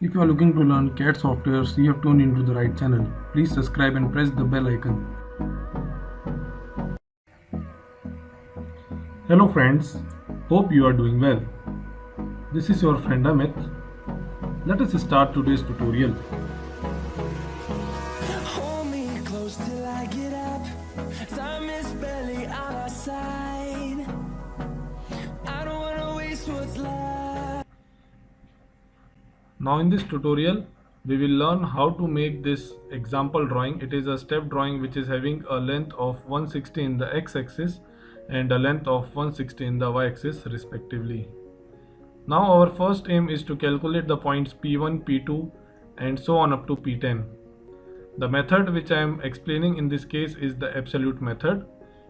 If you are looking to learn CAD softwares, you have tuned into the right channel. Please subscribe and press the bell icon. Hello friends, hope you are doing well. This is your friend Amit. Let us start today's tutorial. Hold me close till I get up. Time is barely on our side. I don't wanna waste what's left. Now in this tutorial, we will learn how to make this example drawing. It is a step drawing which is having a length of 160 in the x-axis and a length of 160 in the y-axis respectively. Now our first aim is to calculate the points P1, P2 and so on up to P10. The method which I am explaining in this case is the absolute method.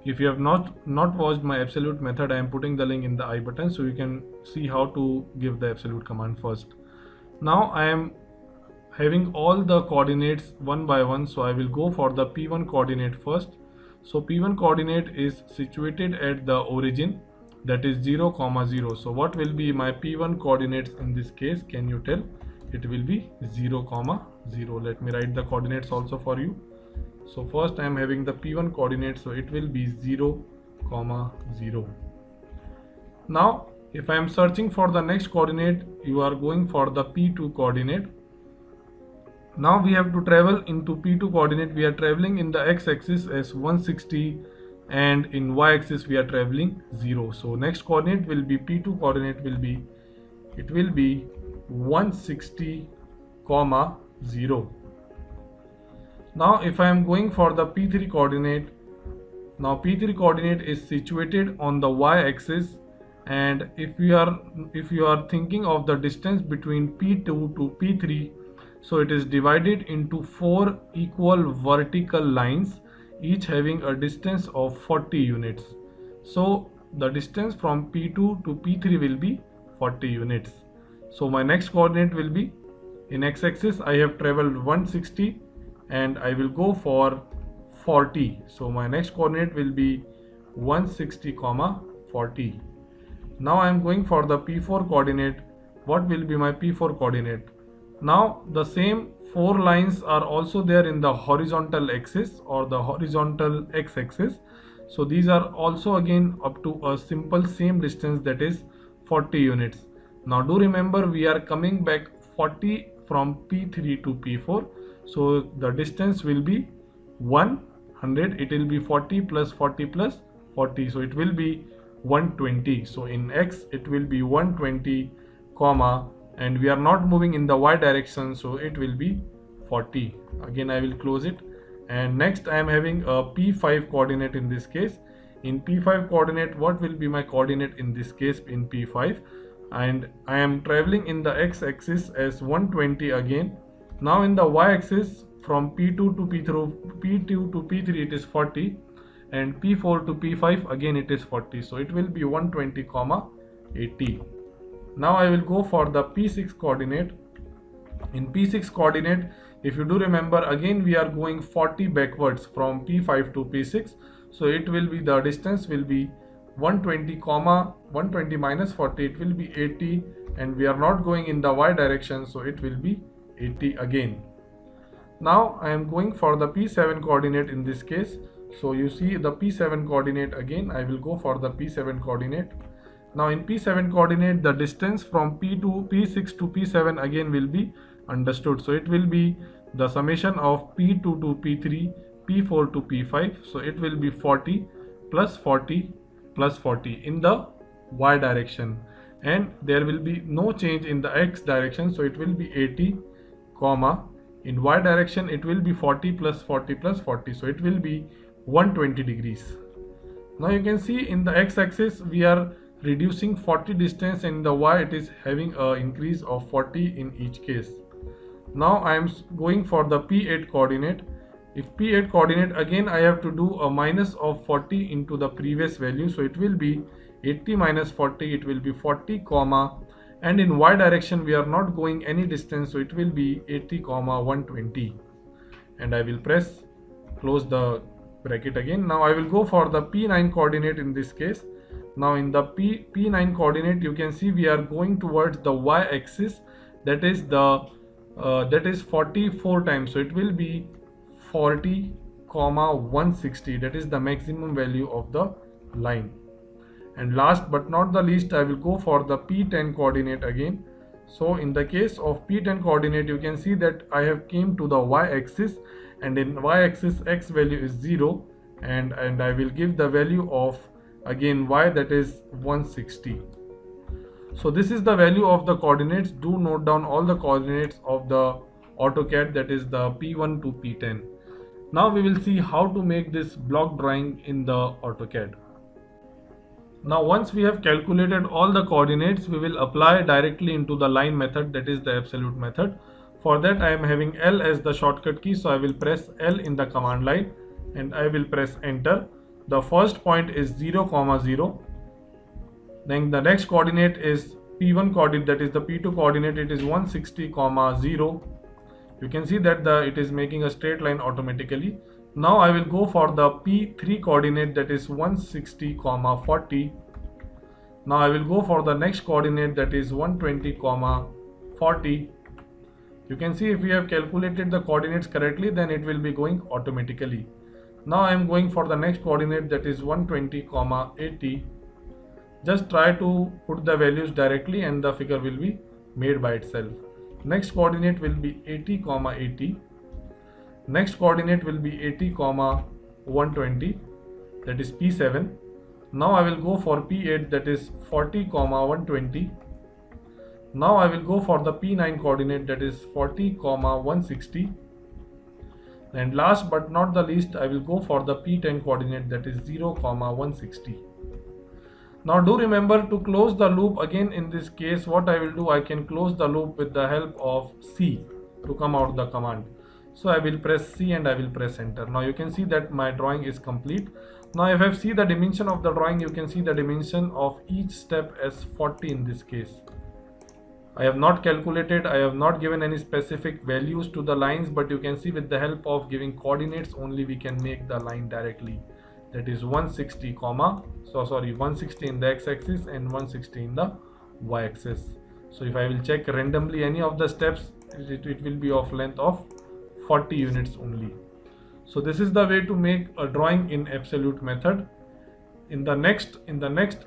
If you have not watched my absolute method, I am putting the link in the I button so you can see how to give the absolute command first. Now I am having all the coordinates one by one, so I will go for the P1 coordinate first. So P1 coordinate is situated at the origin, that is 0, 0. So what will be my P1 coordinates in this case? Can you tell? It will be 0, 0. Let me write the coordinates also for you. So first I am having the P1 coordinate, so it will be 0, 0. Now if I am searching for the next coordinate, you are going for the P2 coordinate. Now we have to travel into P2 coordinate. We are traveling in the x-axis as 160 and in y-axis we are traveling 0. So next coordinate will be P2 coordinate will be 160, 0. Now if I am going for the P3 coordinate, now P3 coordinate is situated on the y-axis, and if you are thinking of the distance between P2 to P3, so it is divided into 4 equal vertical lines, each having a distance of 40 units. So the distance from P2 to P3 will be 40 units. So my next coordinate will be, in x-axis I have traveled 160 and I will go for 40. So my next coordinate will be 160, 40. Now I am going for the P4 coordinate. What will be my P4 coordinate? Now the same 4 lines are also there in the horizontal axis or the horizontal x-axis. So these are also again up to a simple same distance, that is 40 units. Now do remember, we are coming back 40 from P3 to P4. So the distance will be 100. It will be 40 plus 40 plus 40. So it will be 120. So in x it will be 120, comma, and we are not moving in the y direction, so it will be 40. Again I will close it. And next I am having a P5 coordinate in this case. In P5 coordinate, what will be my coordinate in this case in P5? And I am traveling in the x-axis as 120 again. Now in the y-axis from P2 to P2 to P3 it is 40, and P4 to P5 again it is 40. So it will be 120, 80. Now I will go for the P6 coordinate. In P6 coordinate, if you do remember, again we are going 40 backwards from P5 to P6. So it will be, the distance will be 120, 120 minus 40, it will be 80, and we are not going in the y direction, so it will be 80 again. Now I am going for the P7 coordinate in this case. So you see the P7 coordinate, again I will go for the P7 coordinate. Now in P7 coordinate, the distance from P6 to P7 again will be understood. So it will be the summation of P2 to P3, P4 to P5. So it will be 40 plus 40 plus 40 in the y direction, and there will be no change in the x direction. So it will be 80, comma, in y direction it will be 40 plus 40 plus 40. So it will be 120 degrees. Now you can see in the x-axis we are reducing 40 distance, and in the y it is having a increase of 40 in each case. Now I am going for the P8 coordinate. If P8 coordinate, again I have to do a minus of 40 into the previous value. So it will be 80 minus 40, it will be 40, comma, and in y direction we are not going any distance, so it will be 80, 120. And I will close the bracket again. Now I will go for the P9 coordinate in this case. Now in the P9 coordinate, you can see we are going towards the y axis, that is 44 times, so it will be 40 comma 160. That is the maximum value of the line. And last but not the least, I will go for the P10 coordinate again. So in the case of P10 coordinate, you can see that I have came to the y-axis, and in y-axis x value is 0, and I will give the value of again y, that is 160. So this is the value of the coordinates. Do note down all the coordinates of the AutoCAD, that is the P1 to P10. Now we will see how to make this block drawing in the AutoCAD. Now once we have calculated all the coordinates, we will apply directly into the line method, that is the absolute method. For that I am having L as the shortcut key, so I will press L in the command line and I will press enter. The first point is 0, 0. Then the next coordinate is P1 coordinate, that is the P2 coordinate, it is 160, 0. You can see that it is making a straight line automatically. Now I will go for the P3 coordinate, that is 160, 40. Now I will go for the next coordinate, that is 120, 40. You can see if we have calculated the coordinates correctly, then it will be going automatically. Now I am going for the next coordinate, that is 120, 80. Just try to put the values directly and the figure will be made by itself. Next coordinate will be 80, 80. Next coordinate will be 80, 120, that is P7. Now I will go for P8, that is 40, 120. Now I will go for the P9 coordinate, that is 40, 160. And last but not the least, I will go for the P10 coordinate, that is 0, 160. Now do remember to close the loop again. In this case, what I will do, I can close the loop with the help of C to come out the command. So I will press C and I will press enter. Now you can see that my drawing is complete. Now if I see the dimension of the drawing, you can see the dimension of each step as 40 in this case. I have not calculated, I have not given any specific values to the lines, but you can see with the help of giving coordinates only we can make the line directly. That is 160, 160 in the x-axis and 160 in the y-axis. So if I will check randomly any of the steps, it will be of length of 40 units only. So this is the way to make a drawing in absolute method. In the next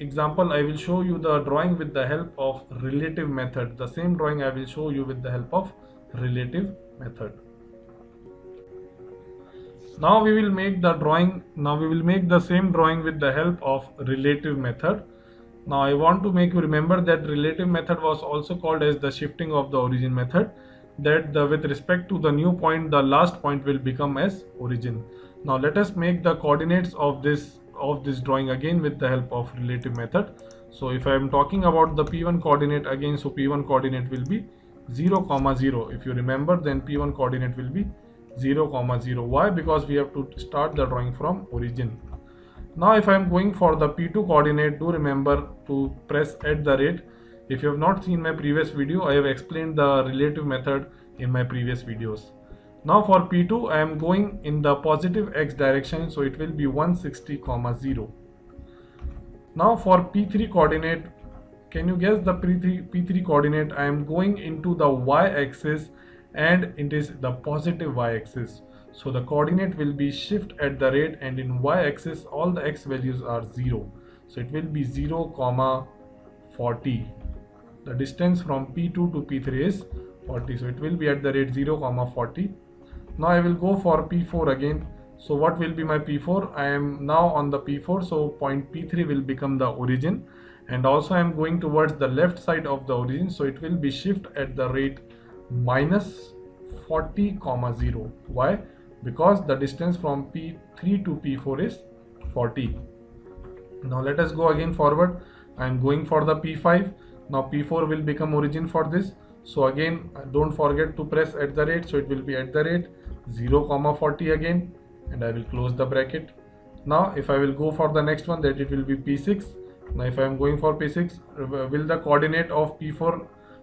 example, I will show you the drawing with the help of relative method. The same drawing I will show you with the help of relative method. Now we will make the drawing. Now we will make the same drawing with the help of relative method. Now I want to make you remember that relative method was also called as the shifting of the origin method. That with respect to the new point, the last point will become as origin. Now let us make the coordinates of this drawing again with the help of relative method. So if I am talking about the P1 coordinate again, so P1 coordinate will be 0, 0. If you remember, then P1 coordinate will be 0, 0. Why? Because we have to start the drawing from origin. Now if I am going for the P2 coordinate, do remember to press @. If you have not seen my previous video, I have explained the relative method in my previous videos. Now for P2, I am going in the positive x direction, so it will be 160, 0. Now for P3 coordinate, can you guess the P3 coordinate? I am going into the y-axis and it is the positive y-axis. So the coordinate will be shift @ and in y-axis all the x values are 0. So it will be 0, 40. The distance from P2 to P3 is 40. So it will be @ 0, 40. Now I will go for P4 again. So what will be my P4? I am now on the P4, so point P3 will become the origin, and also I am going towards the left side of the origin, so it will be shift @ -40, 0. Why? Because the distance from P3 to P4 is 40. Now let us go again forward. I am going for the P5. Now P4 will become origin for this. So again, don't forget to press @, so it will be @0, 40 again, and I will close the bracket. Now if I will go for the next one, that it will be P6. Now if I am going for P6, will the coordinate of P4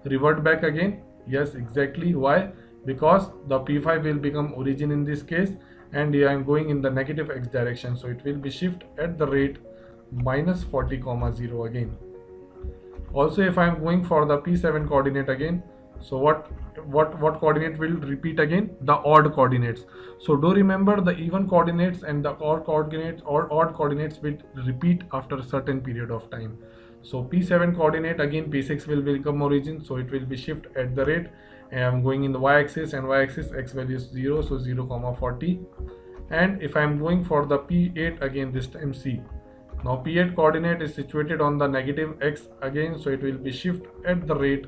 revert back again? Yes, exactly. Why? Because the P5 will become origin in this case, and I am going in the negative x direction, so it will be shift @ -40, 0 again. Also if I am going for the P7 coordinate again, So what coordinate will repeat again? The odd coordinates. So do remember the even coordinates and the odd coordinates will repeat after a certain period of time. So P7 coordinate, again P6 will become origin, so it will be shift at the rate, and I'm going in the y-axis, and y-axis x value is 0, so 0 comma 40. And if I'm going for the P8, again this time C. Now P8 coordinate is situated on the negative x again, so it will be shift at the rate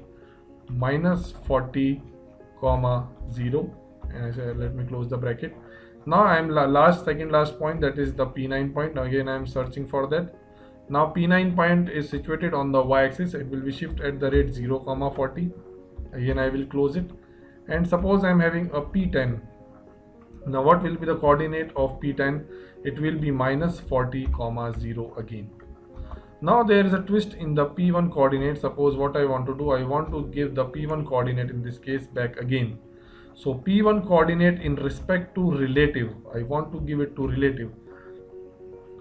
minus 40 comma 0, and let me close the bracket. Now I am second last point, that is the P9 point. Now again I am searching for that. Now P9 point is situated on the y-axis, it will be shift at the rate 0 comma 40. Again I will close it, and suppose I am having a P10. Now what will be the coordinate of P10? It will be minus 40 comma 0 again. Now there is a twist in the P1 coordinate. Suppose what I want to do, I want to give the P1 coordinate in this case back again. So P1 coordinate in respect to relative, I want to give it to relative.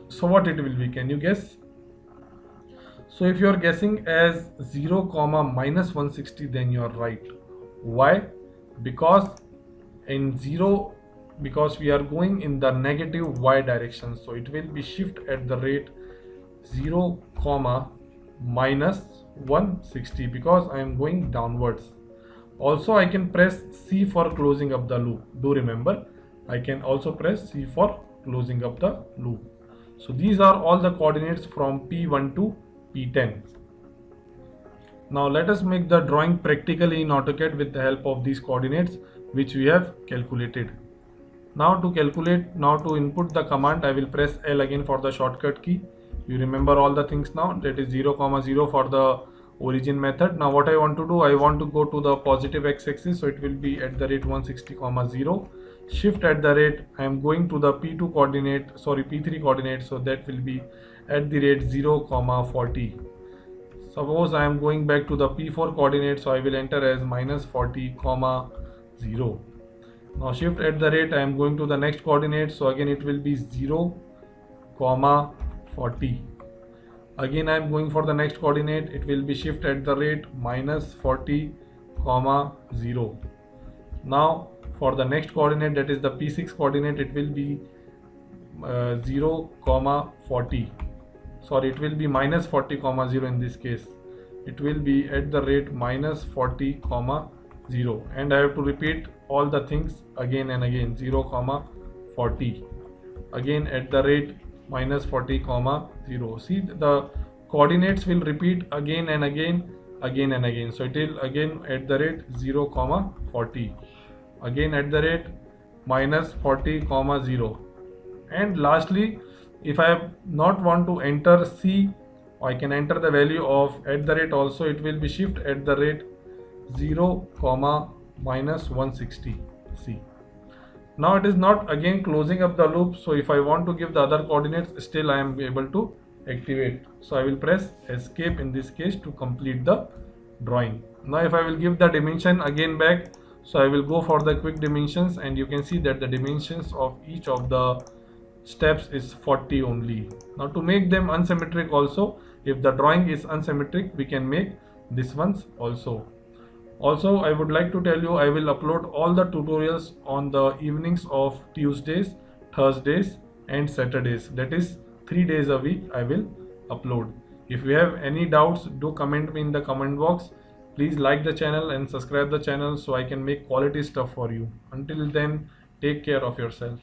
So what it will be, can you guess? So if you are guessing as 0 comma minus 160, then you are right. Why? Because in 0, because we are going in the negative y direction, so it will be shift at the rate 0 comma minus 160, because I am going downwards. Also I can press C for closing up the loop. Do remember, I can also press C for closing up the loop. So these are all the coordinates from P1 to P10. Now let us make the drawing practically in AutoCAD with the help of these coordinates which we have calculated. Now to calculate, now to input the command, I will press L again for the shortcut key. You remember all the things now, that is 0 comma 0 for the origin method. Now what I want to do, I want to go to the positive x-axis, so it will be at the rate 160 comma 0. Shift at the rate, I am going to the P2 coordinate, sorry P3 coordinate, so that will be at the rate 0 comma 40. Suppose I am going back to the P4 coordinate, so I will enter as minus 40 comma 0. Now shift at the rate, I am going to the next coordinate, so again it will be 0 comma 40. Again I am going for the next coordinate, it will be shift at the rate minus 40 comma 0. Now for the next coordinate, that is the P6 coordinate, it will be 0 comma 40. Sorry, it will be minus 40 comma 0 in this case. It will be at the rate minus 40 comma 0, and I have to repeat all the things again and again. 0 comma 40, again at the rate minus 40 comma 0. See, the coordinates will repeat again and again, again and again. So it will again at the rate 0 comma 40, again at the rate minus 40 comma 0, and lastly if I not want to enter C, I can enter the value of at the rate also. It will be shift at the rate 0 comma minus 160 C. Now it is not again closing up the loop, so if I want to give the other coordinates, still I am able to activate. So I will press escape in this case to complete the drawing. Now if I will give the dimension again back, so I will go for the quick dimensions, and you can see that the dimensions of each of the steps is 40 only. Now to make them unsymmetric also, if the drawing is unsymmetric, we can make this ones also. Also I would like to tell you, I will upload all the tutorials on the evenings of Tuesdays, Thursdays and Saturdays. That is 3 days a week I will upload. If you have any doubts, do comment me in the comment box. Please like the channel and subscribe the channel so I can make quality stuff for you. Until then, take care of yourself.